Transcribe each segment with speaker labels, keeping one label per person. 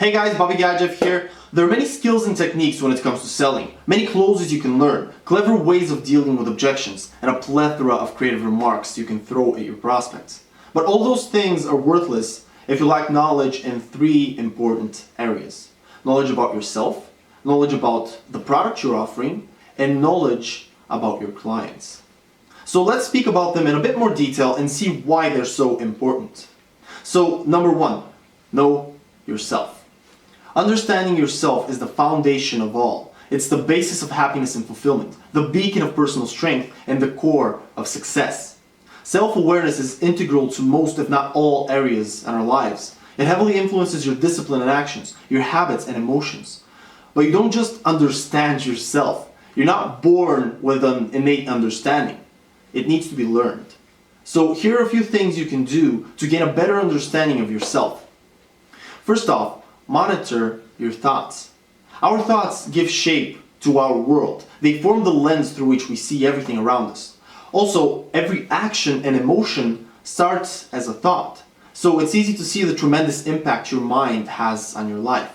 Speaker 1: Hey guys, Bobby Gadjev here. There are many skills and techniques when it comes to selling, many closes you can learn, clever ways of dealing with objections, and a plethora of creative remarks you can throw at your prospects. But all those things are worthless if you lack knowledge in three important areas. Knowledge about yourself, knowledge about the product you're offering, and knowledge about your clients. So let's speak about them in a bit more detail and see why they're so important. So number one, know yourself. Understanding yourself is the foundation of all. It's the basis of happiness and fulfillment, the beacon of personal strength, and the core of success. Self-awareness is integral to most, if not all, areas in our lives. It heavily influences your discipline and actions, your habits and emotions. But you don't just understand yourself. You're not born with an innate understanding. It needs to be learned. So here are a few things you can do to gain a better understanding of yourself. First off, monitor your thoughts. Our thoughts give shape to our world. They form the lens through which we see everything around us. Also, every action and emotion starts as a thought. So it's easy to see the tremendous impact your mind has on your life.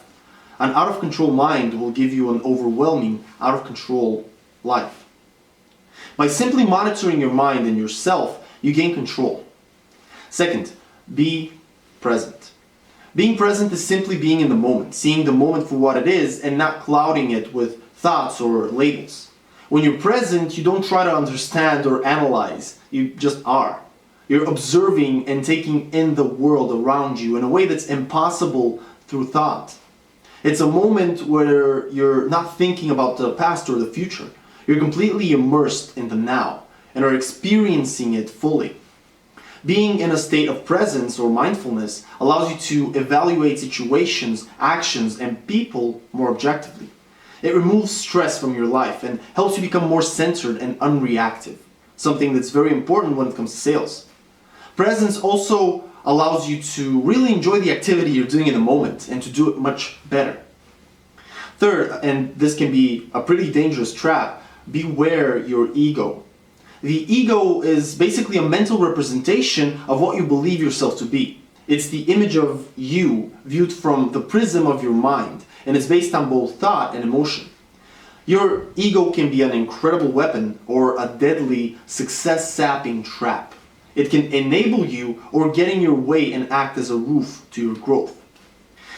Speaker 1: An out-of-control mind will give you an overwhelming, out-of-control life. By simply monitoring your mind and yourself, you gain control. Second, be present. Being present is simply being in the moment, seeing the moment for what it is and not clouding it with thoughts or labels. When you're present, you don't try to understand or analyze, you just are. You're observing and taking in the world around you in a way that's impossible through thought. It's a moment where you're not thinking about the past or the future. You're completely immersed in the now and are experiencing it fully. Being in a state of presence or mindfulness allows you to evaluate situations, actions, and people more objectively. It removes stress from your life and helps you become more centered and unreactive, something that's very important when it comes to sales. Presence also allows you to really enjoy the activity you're doing in the moment and to do it much better. Third, and this can be a pretty dangerous trap, beware your ego. The ego is basically a mental representation of what you believe yourself to be. It's the image of you viewed from the prism of your mind, and it's based on both thought and emotion. Your ego can be an incredible weapon or a deadly success-sapping trap. It can enable you or get in your way and act as a roof to your growth.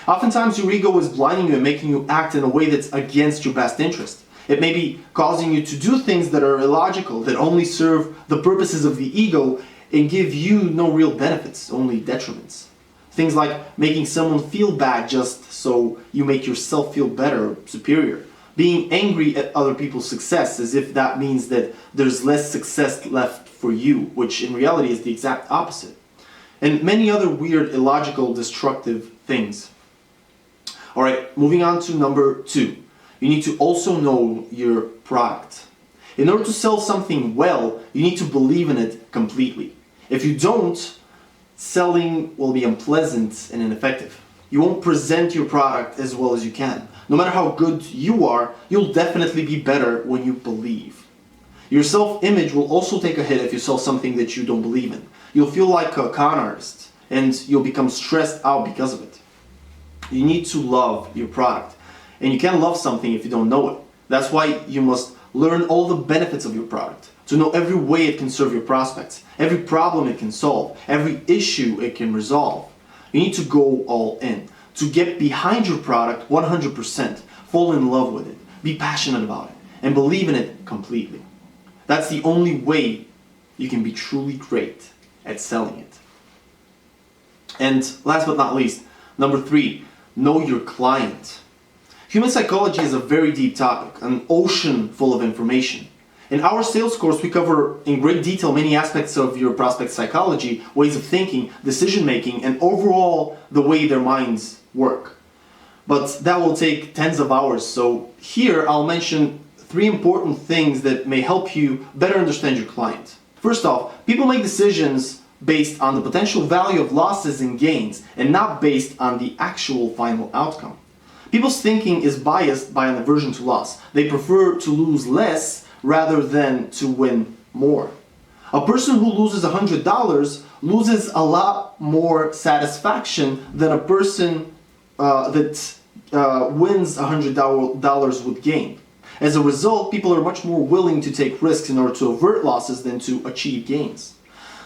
Speaker 1: Oftentimes your ego is blinding you and making you act in a way that's against your best interest. It may be causing you to do things that are illogical, that only serve the purposes of the ego and give you no real benefits, only detriments. Things like making someone feel bad just so you make yourself feel better or superior. Being angry at other people's success as if that means that there's less success left for you, which in reality is the exact opposite. And many other weird, illogical, destructive things. Alright, moving on to number two. You need to also know your product. In order to sell something well, you need to believe in it completely. If you don't, selling will be unpleasant and ineffective. You won't present your product as well as you can. No matter how good you are, you'll definitely be better when you believe. Your self-image will also take a hit if you sell something that you don't believe in. You'll feel like a con artist and you'll become stressed out because of it. You need to love your product. And you can't love something if you don't know it. That's why you must learn all the benefits of your product, to know every way it can serve your prospects, every problem it can solve, every issue it can resolve. You need to go all in, to get behind your product 100%, fall in love with it, be passionate about it, and believe in it completely. That's the only way you can be truly great at selling it. And last but not least, number three, know your client. Human psychology is a very deep topic, an ocean full of information. In our sales course, we cover in great detail many aspects of your prospect psychology, ways of thinking, decision making, and overall the way their minds work. But that will take tens of hours, so here I'll mention three important things that may help you better understand your client. First off, people make decisions based on the potential value of losses and gains, and not based on the actual final outcome. People's thinking is biased by an aversion to loss. They prefer to lose less rather than to win more. A person who loses $100 loses a lot more satisfaction than a person wins $100 would gain. As a result, people are much more willing to take risks in order to avert losses than to achieve gains.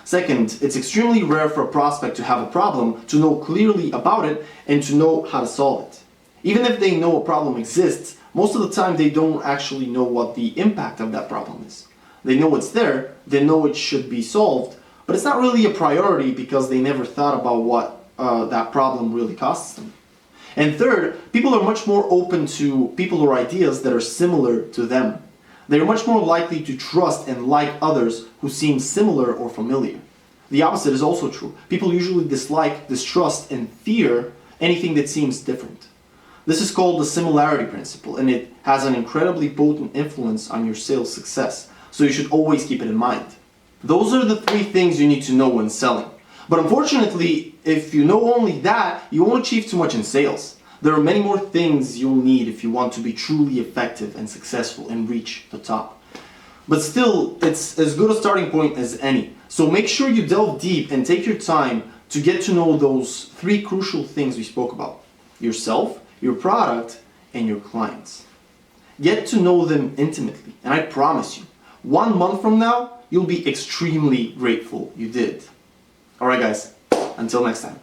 Speaker 1: Second, it's extremely rare for a prospect to have a problem, to know clearly about it, and to know how to solve it. Even if they know a problem exists, most of the time they don't actually know what the impact of that problem is. They know it's there, they know it should be solved, but it's not really a priority because they never thought about what that problem really costs them. And third, people are much more open to people or ideas that are similar to them. They are much more likely to trust and like others who seem similar or familiar. The opposite is also true. People usually dislike, distrust, and fear anything that seems different. This is called the Similarity Principle, and it has an incredibly potent influence on your sales success, so you should always keep it in mind. Those are the 3 things you need to know when selling. But unfortunately, if you know only that, you won't achieve too much in sales. There are many more things you'll need if you want to be truly effective and successful and reach the top. But still, it's as good a starting point as any. So make sure you delve deep and take your time to get to know those 3 crucial things we spoke about: yourself, your product, and your clients. Get to know them intimately, and I promise you, 1 month from now, you'll be extremely grateful you did. Alright guys, until next time.